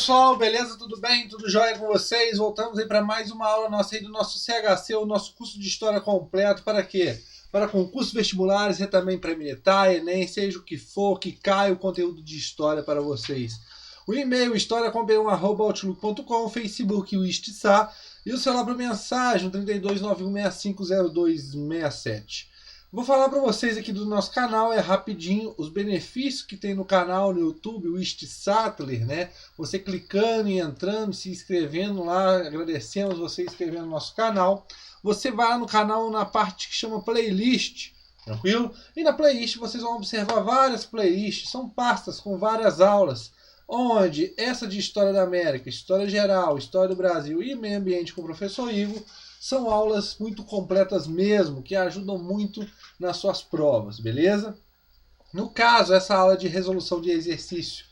pessoal, beleza? Tudo bem? Tudo jóia com vocês? Voltamos aí para mais uma aula nossa aí do nosso CHC, o nosso curso de História completo. Para quê? Para concursos vestibulares e também para militar, Enem, seja o que for, que caia o conteúdo de História para vocês. O e-mail historiacom@outlook.com, Facebook, o Istsá, e o celular para mensagem, 3291650267. Vou falar para vocês aqui do nosso canal, é rapidinho, os benefícios que tem no canal no YouTube, o Sattler, né? Você clicando e entrando, se inscrevendo lá, agradecemos você inscrevendo no nosso canal. Você vai lá no canal na parte que chama playlist, tranquilo? E na playlist vocês vão observar várias playlists, são pastas com várias aulas, onde essa de História da América, História Geral, História do Brasil e Meio Ambiente com o professor Igor, são aulas muito completas mesmo, que ajudam muito nas suas provas, beleza? No caso, essa aula de resolução de exercício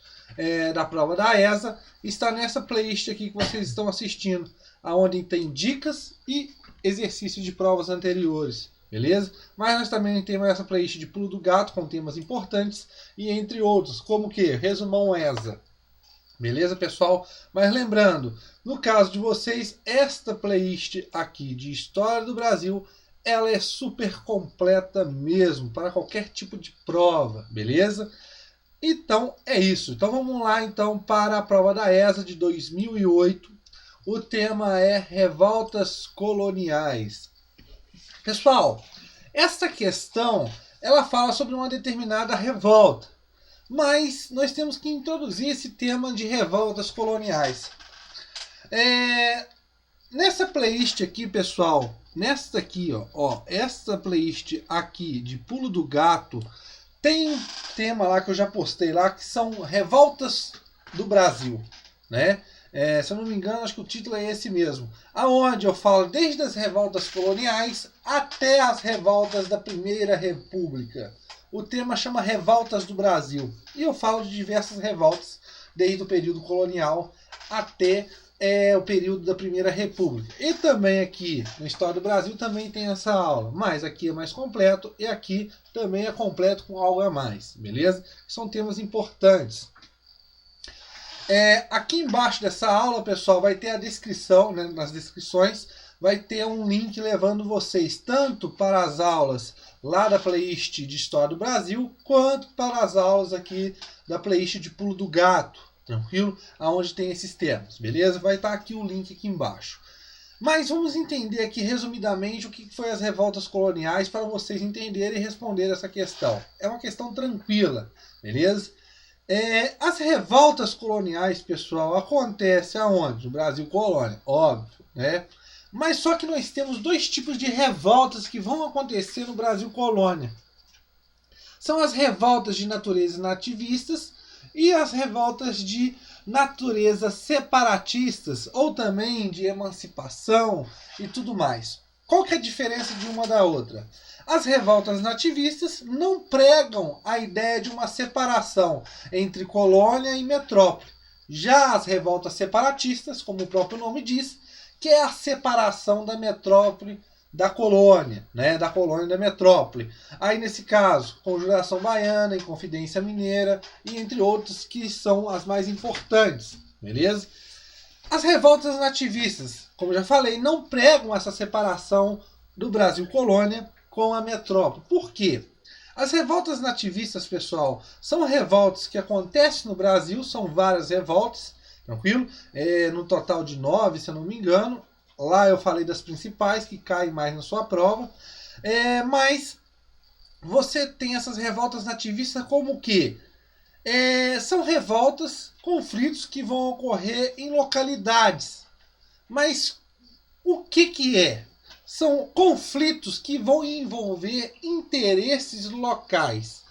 da prova da ESA está nessa playlist aqui que vocês estão assistindo, onde tem dicas e exercícios de provas anteriores, beleza? Mas nós também temos essa playlist de Pulo do Gato com temas importantes e entre outros, como que? Resumão ESA. Beleza, pessoal? Mas lembrando, no caso de vocês, esta playlist aqui de História do Brasil, ela é super completa mesmo, para qualquer tipo de prova, beleza? Então, é isso. Então, vamos lá então para a prova da ESA de 2008. O tema é revoltas coloniais. Pessoal, essa questão, ela fala sobre uma determinada revolta. Mas nós temos que introduzir esse tema de revoltas coloniais. Nessa playlist aqui, pessoal, nesta aqui, essa playlist aqui de Pulo do Gato, tem um tema lá que eu já postei lá, que são revoltas do Brasil, né? Se eu não me engano, acho que o título é esse mesmo. Aonde eu falo desde as revoltas coloniais até as revoltas da Primeira República. O tema chama Revoltas do Brasil. E eu falo de diversas revoltas, desde o período colonial até o período da Primeira República. E também aqui, na História do Brasil, também tem essa aula. Mas aqui é mais completo e aqui também é completo com algo a mais. Beleza? São temas importantes. Aqui embaixo dessa aula, pessoal, vai ter a descrição, né, nas descrições, vai ter um link levando vocês tanto para as aulas lá da playlist de História do Brasil, quanto para as aulas aqui da playlist de Pulo do Gato, tranquilo? Aonde tem esses temas, beleza? Vai estar aqui o link aqui embaixo. Mas vamos entender aqui resumidamente o que foi as revoltas coloniais para vocês entenderem e responder essa questão. É uma questão tranquila, beleza? As revoltas coloniais, pessoal, acontecem aonde? No Brasil colônia, óbvio, né? Mas só que nós temos dois tipos de revoltas que vão acontecer no Brasil colônia. São as revoltas de natureza nativistas e as revoltas de natureza separatistas, ou também de emancipação e tudo mais. Qual que é a diferença de uma da outra? As revoltas nativistas não pregam a ideia de uma separação entre colônia e metrópole. Já as revoltas separatistas, como o próprio nome diz, que é a separação da metrópole da colônia, né? Da colônia da metrópole. Aí, nesse caso, Conjuração Baiana, Inconfidência Mineira e entre outros que são as mais importantes, beleza? As revoltas nativistas, como já falei, não pregam essa separação do Brasil colônia com a metrópole. Por quê? As revoltas nativistas, pessoal, são revoltas que acontecem no Brasil, são várias revoltas, tranquilo? No total de 9, se eu não me engano. Lá eu falei das principais, que caem mais na sua prova. Mas você tem essas revoltas nativistas como o quê? São revoltas, conflitos que vão ocorrer em localidades. Mas o que é? São conflitos que vão envolver interesses locais.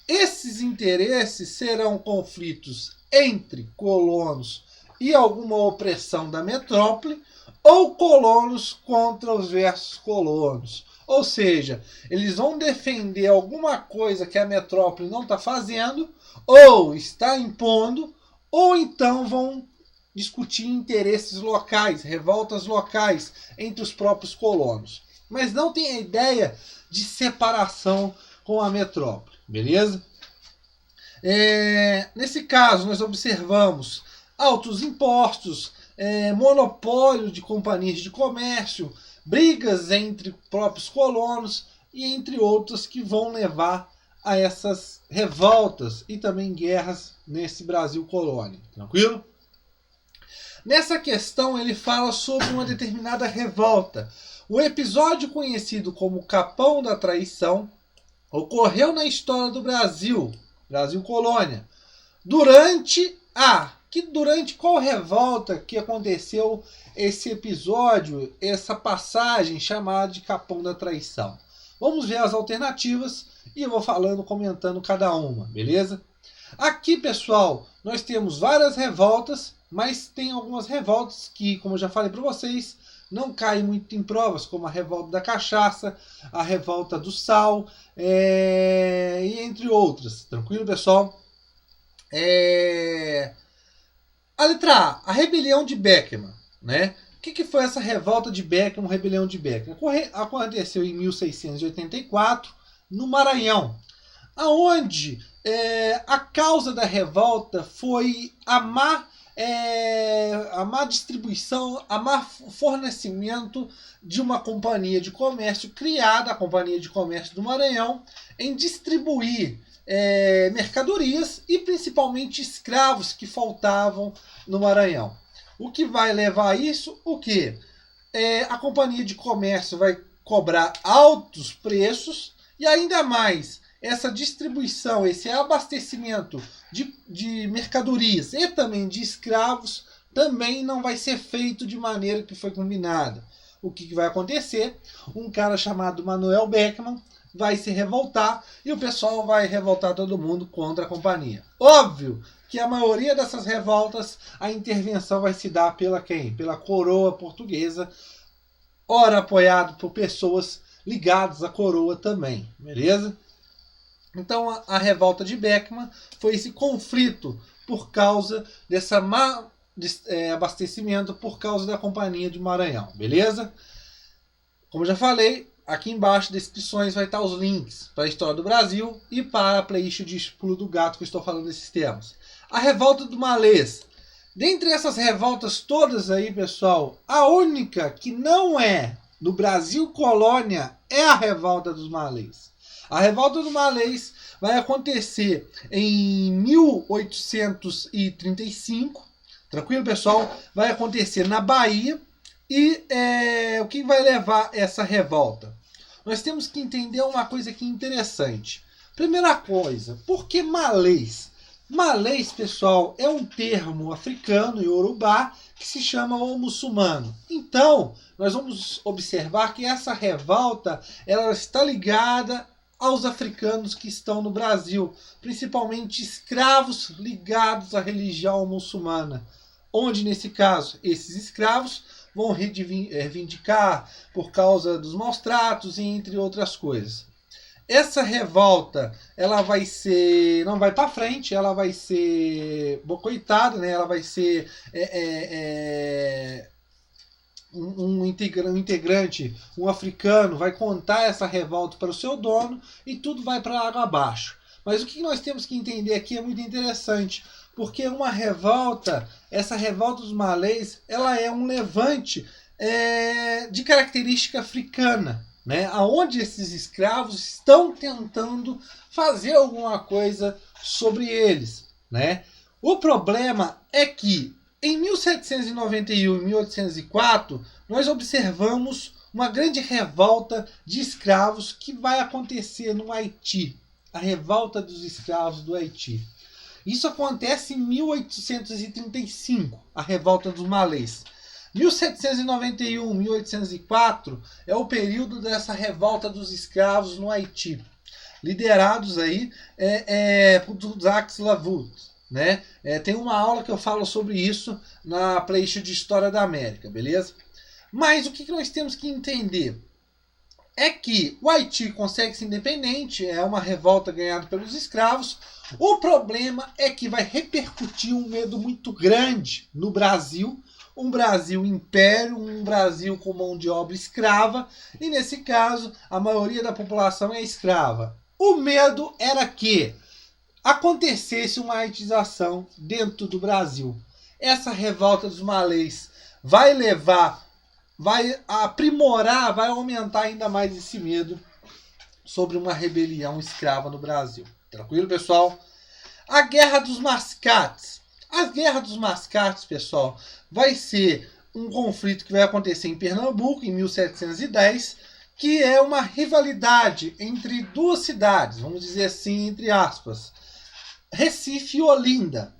Esses interesses serão conflitos entre colonos e alguma opressão da metrópole, ou colonos contra os versus colonos. Ou seja, eles vão defender alguma coisa que a metrópole não está fazendo, ou está impondo, ou então vão discutir interesses locais, revoltas locais entre os próprios colonos. Mas não tem a ideia de separação com a metrópole, beleza? Nesse caso, nós observamos altos impostos, monopólio de companhias de comércio, brigas entre próprios colonos e entre outras que vão levar a essas revoltas e também guerras nesse Brasil colônia. Tranquilo? Nessa questão ele fala sobre uma determinada revolta. O episódio conhecido como Capão da Traição ocorreu na história do Brasil, Brasil colônia, durante qual revolta que aconteceu esse episódio, essa passagem chamada de Capão da Traição. Vamos ver as alternativas e eu vou falando, comentando cada uma, beleza? Aqui, pessoal, nós temos várias revoltas, mas tem algumas revoltas que, como eu já falei para vocês, não caem muito em provas, como a revolta da cachaça, a revolta do sal, e entre outras. Tranquilo, pessoal? A letra A, a rebelião de Beckman, né? O que foi essa revolta de Beckman, rebelião de Beckman? Aconteceu em 1684, no Maranhão, aonde a causa da revolta foi a má distribuição, a má fornecimento de uma companhia de comércio criada, a Companhia de Comércio do Maranhão, em distribuir mercadorias e principalmente escravos que faltavam no Maranhão. O que vai levar a isso? O que? A Companhia de Comércio vai cobrar altos preços e ainda mais essa distribuição, esse abastecimento de mercadorias e também de escravos também não vai ser feito de maneira que foi combinada. O que vai acontecer? Um cara chamado Manuel Beckman vai se revoltar e o pessoal vai revoltar todo mundo contra a companhia. Óbvio que a maioria dessas revoltas, a intervenção vai se dar pela quem? Pela coroa portuguesa, ora apoiado por pessoas ligadas à coroa também, beleza? Então a revolta de Beckman foi esse conflito por causa dessa má abastecimento por causa da Companhia de Maranhão, beleza? Como já falei, aqui embaixo das descrições vai estar os links para a história do Brasil e para a playlist de Pulo do Gato que eu estou falando desses temas. A revolta do Malês. Dentre essas revoltas todas aí, pessoal, a única que não é no Brasil colônia é a revolta dos Malês. A revolta do Malês vai acontecer em 1835, tranquilo, pessoal? Vai acontecer na Bahia e o que vai levar essa revolta? Nós temos que entender uma coisa aqui interessante. Primeira coisa, por que Malês? Malês, pessoal, é um termo africano e iorubá que se chama o muçulmano. Então, nós vamos observar que essa revolta ela está ligada aos africanos que estão no Brasil, principalmente escravos ligados à religião muçulmana, onde, nesse caso, esses escravos vão reivindicar por causa dos maus tratos e entre outras coisas. Essa revolta, ela vai ser, não vai para frente, ela vai ser boicotada, né? Ela vai ser um integrante, um africano, vai contar essa revolta para o seu dono e tudo vai para água abaixo. Mas o que nós temos que entender aqui é muito interessante, porque uma revolta, essa revolta dos malês, ela é um levante de característica africana, né? Onde esses escravos estão tentando fazer alguma coisa sobre eles, né? O problema é que em 1791 e 1804 nós observamos uma grande revolta de escravos que vai acontecer no Haiti, a revolta dos escravos do Haiti. Isso acontece em 1835, a revolta dos malês. 1791, 1804 é o período dessa revolta dos escravos no Haiti, liderados aí por Jacques Lavut, né? Tem uma aula que eu falo sobre isso na playlist de História da América, beleza? Mas o que nós temos que entender é que o Haiti consegue ser independente, é uma revolta ganhada pelos escravos. O problema é que vai repercutir um medo muito grande no Brasil, um Brasil império, um Brasil com mão de obra escrava, e nesse caso a maioria da população é escrava. O medo era que acontecesse uma haitização dentro do Brasil. essa revolta dos malês vai levar, vai aprimorar, vai aumentar ainda mais esse medo sobre uma rebelião escrava no Brasil. Tranquilo, pessoal? A Guerra dos Mascates. A Guerra dos Mascates, pessoal, vai ser um conflito que vai acontecer em Pernambuco, em 1710, que é uma rivalidade entre duas cidades, vamos dizer assim, entre aspas, Recife e Olinda.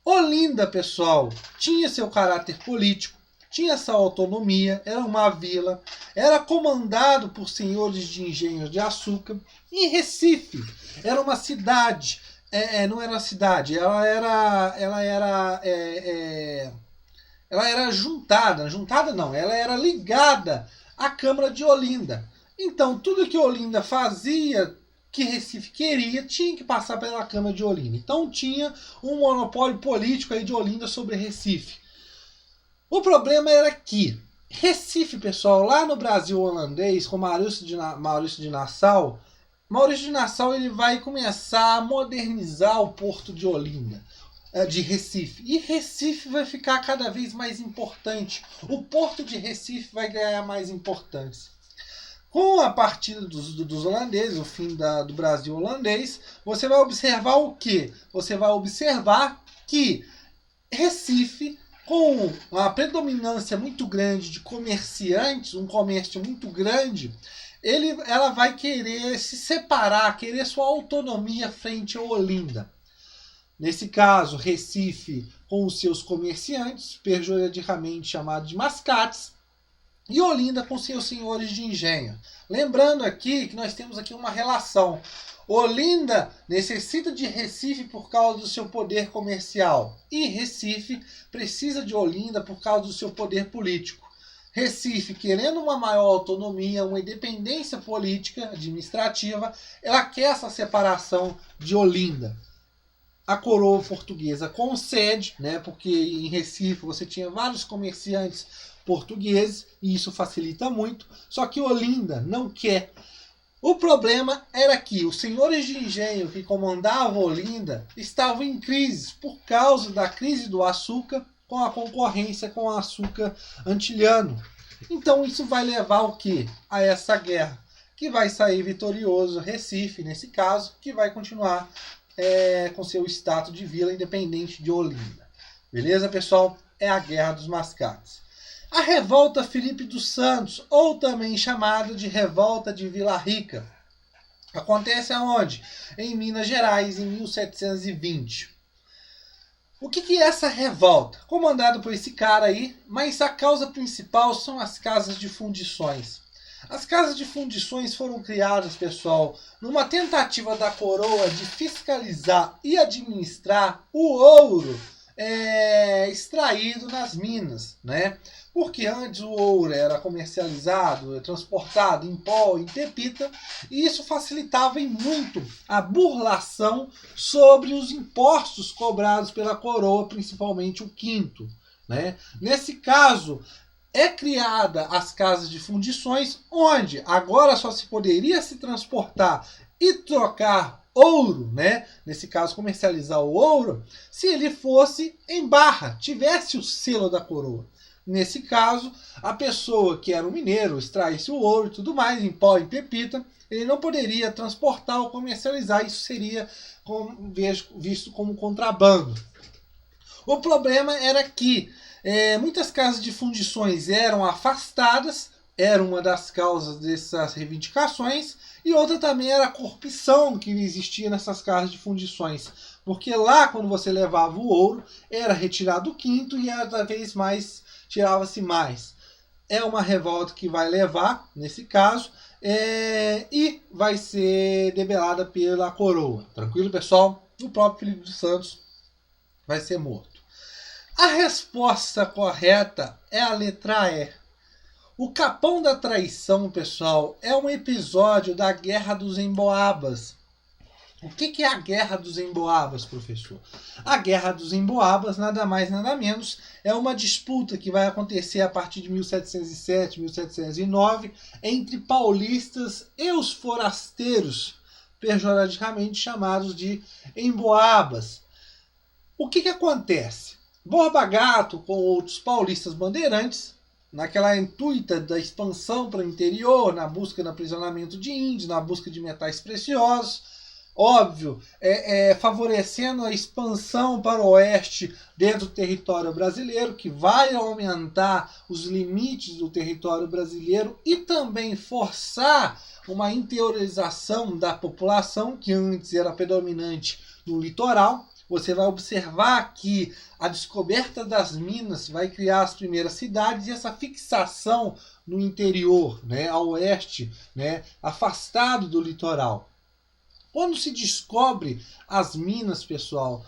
Olinda, pessoal, tinha seu caráter político, tinha sua autonomia, era uma vila, era comandado por senhores de engenhos de açúcar. E Recife era uma cidade, não era uma cidade, ela era juntada não, ela era ligada à Câmara de Olinda. Então, tudo que Olinda fazia, que Recife queria, tinha que passar pela Câmara de Olinda. Então, tinha um monopólio político aí de Olinda sobre Recife. O problema era que Recife, pessoal, lá no Brasil holandês, com Maurício de Nassau, ele vai começar a modernizar o porto de Olinda, de Recife. E Recife vai ficar cada vez mais importante. O porto de Recife vai ganhar mais importância. Com a partida dos holandeses, o fim do Brasil holandês, você vai observar o quê? Você vai observar que Recife, com uma predominância muito grande de comerciantes, um comércio muito grande, ela vai querer se separar, querer sua autonomia frente a Olinda. Nesse caso, Recife com os seus comerciantes, pejorativamente chamados de mascates, e Olinda com seus senhores de engenho. Lembrando aqui que nós temos aqui uma relação. Olinda necessita de Recife por causa do seu poder comercial. E Recife precisa de Olinda por causa do seu poder político. Recife, querendo uma maior autonomia, uma independência política, administrativa, ela quer essa separação de Olinda. A coroa portuguesa concede, né, porque em Recife você tinha vários comerciantes portugueses e isso facilita muito, só que Olinda não quer. O problema era que os senhores de engenho que comandavam Olinda estavam em crise por causa da crise do açúcar com a concorrência com o açúcar antilhano. Então isso vai levar o quê? A essa guerra, que vai sair vitorioso Recife, nesse caso, que vai continuar com seu status de vila independente de Olinda. Beleza, pessoal? É a Guerra dos Mascates. A Revolta Filipe dos Santos, ou também chamada de Revolta de Vila Rica, acontece aonde? Em Minas Gerais, em 1720. O que é essa revolta? Comandado por esse cara aí, mas a causa principal são as casas de fundições. As casas de fundições foram criadas, pessoal, numa tentativa da coroa de fiscalizar e administrar o ouro extraído nas minas, né? Porque antes o ouro era comercializado, transportado em pó, em pepita, e isso facilitava muito a burlação sobre os impostos cobrados pela coroa, principalmente o quinto, né? Nesse caso, é criada as casas de fundições, onde agora só se poderia se transportar e trocar ouro, né? Nesse caso comercializar o ouro, se ele fosse em barra, tivesse o selo da coroa. Nesse caso, a pessoa que era um mineiro, extraísse o ouro e tudo mais, em pó e pepita, ele não poderia transportar ou comercializar, isso seria visto como contrabando. O problema era que muitas casas de fundições eram afastadas, era uma das causas dessas reivindicações, e outra também era a corrupção que existia nessas casas de fundições, porque lá, quando você levava o ouro, era retirado o quinto e cada vez mais tirava-se mais. É uma revolta que vai levar, nesse caso, e vai ser debelada pela coroa. Tranquilo, pessoal? O próprio Filipe dos Santos vai ser morto. A resposta correta é a letra E. O Capão da Traição, pessoal, é um episódio da Guerra dos Emboabas. O que é a Guerra dos Emboabas, professor? A Guerra dos Emboabas, nada mais nada menos, é uma disputa que vai acontecer a partir de 1707, 1709, entre paulistas e os forasteiros, pejorativamente chamados de emboabas. O que acontece? Borba Gato, com outros paulistas bandeirantes, naquela intuita da expansão para o interior, na busca do aprisionamento de índios, na busca de metais preciosos, óbvio, favorecendo a expansão para o oeste dentro do território brasileiro, que vai aumentar os limites do território brasileiro e também forçar uma interiorização da população, que antes era predominante no litoral. Você vai observar que a descoberta das minas vai criar as primeiras cidades e essa fixação no interior, né, ao oeste, né, afastado do litoral. Quando se descobre as minas, pessoal,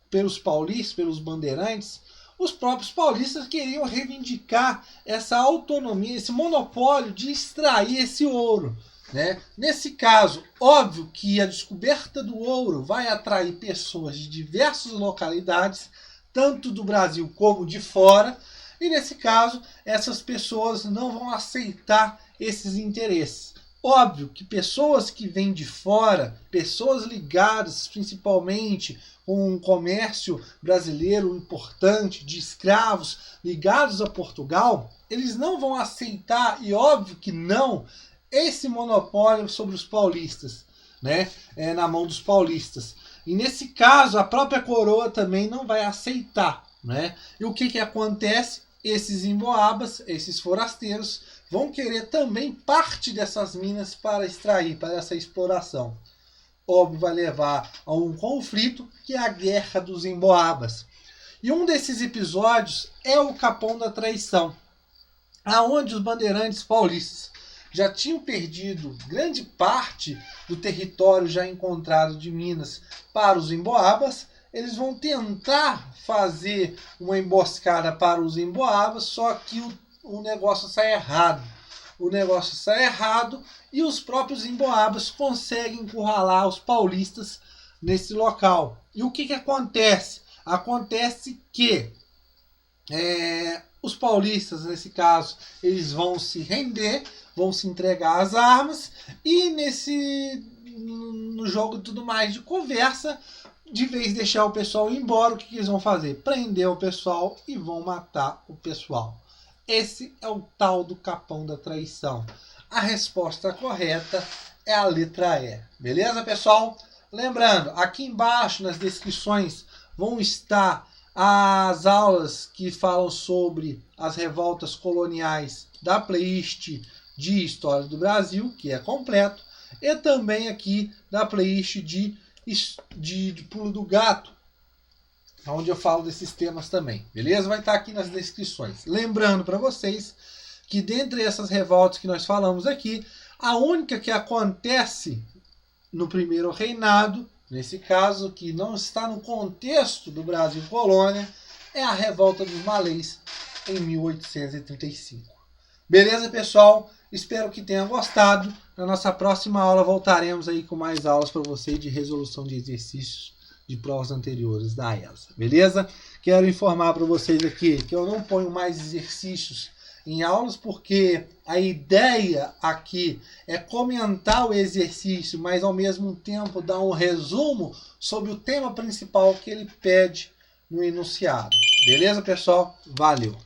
pelos paulistas, pelos bandeirantes, os próprios paulistas queriam reivindicar essa autonomia, esse monopólio de extrair esse ouro. Né? Nesse caso, óbvio que a descoberta do ouro vai atrair pessoas de diversas localidades, tanto do Brasil como de fora, e nesse caso, essas pessoas não vão aceitar esses interesses. Óbvio que pessoas que vêm de fora, pessoas ligadas principalmente com um comércio brasileiro importante, de escravos ligados a Portugal, eles não vão aceitar, e óbvio que não, esse monopólio sobre os paulistas, né? Na mão dos paulistas. E nesse caso, a própria coroa também não vai aceitar. Né? E o que acontece? Esses emboabas, esses forasteiros, vão querer também parte dessas minas para extrair, para essa exploração. Óbvio, vai levar a um conflito, que é a Guerra dos Emboabas. E um desses episódios é o Capão da Traição, aonde os bandeirantes paulistas já tinham perdido grande parte do território já encontrado de Minas para os emboabas. Eles vão tentar fazer uma emboscada para os emboabas, só que o negócio sai errado. O negócio sai errado e os próprios emboabas conseguem encurralar os paulistas nesse local. E o que acontece? Acontece que os paulistas, nesse caso, eles vão se render, vão se entregar às armas e no jogo tudo mais de conversa, de vez de deixar o pessoal ir embora, o que eles vão fazer? Prender o pessoal e vão matar o pessoal. Esse é o tal do Capão da Traição. A resposta correta é a letra E. Beleza, pessoal? Lembrando, aqui embaixo nas descrições vão estar as aulas que falam sobre as revoltas coloniais da playlist de História do Brasil, que é completo, e também aqui da playlist de Pulo do Gato, onde eu falo desses temas também. Beleza? Vai estar aqui nas descrições. Lembrando para vocês que dentre essas revoltas que nós falamos aqui, a única que acontece no primeiro reinado, nesse caso, que não está no contexto do Brasil colônia, é a Revolta dos Malês, em 1835. Beleza, pessoal? Espero que tenham gostado. Na nossa próxima aula voltaremos aí com mais aulas para vocês de resolução de exercícios de provas anteriores da ESA. Beleza? Quero informar para vocês aqui que eu não ponho mais exercícios em aulas, porque a ideia aqui é comentar o exercício, mas ao mesmo tempo dar um resumo sobre o tema principal que ele pede no enunciado. Beleza, pessoal? Valeu!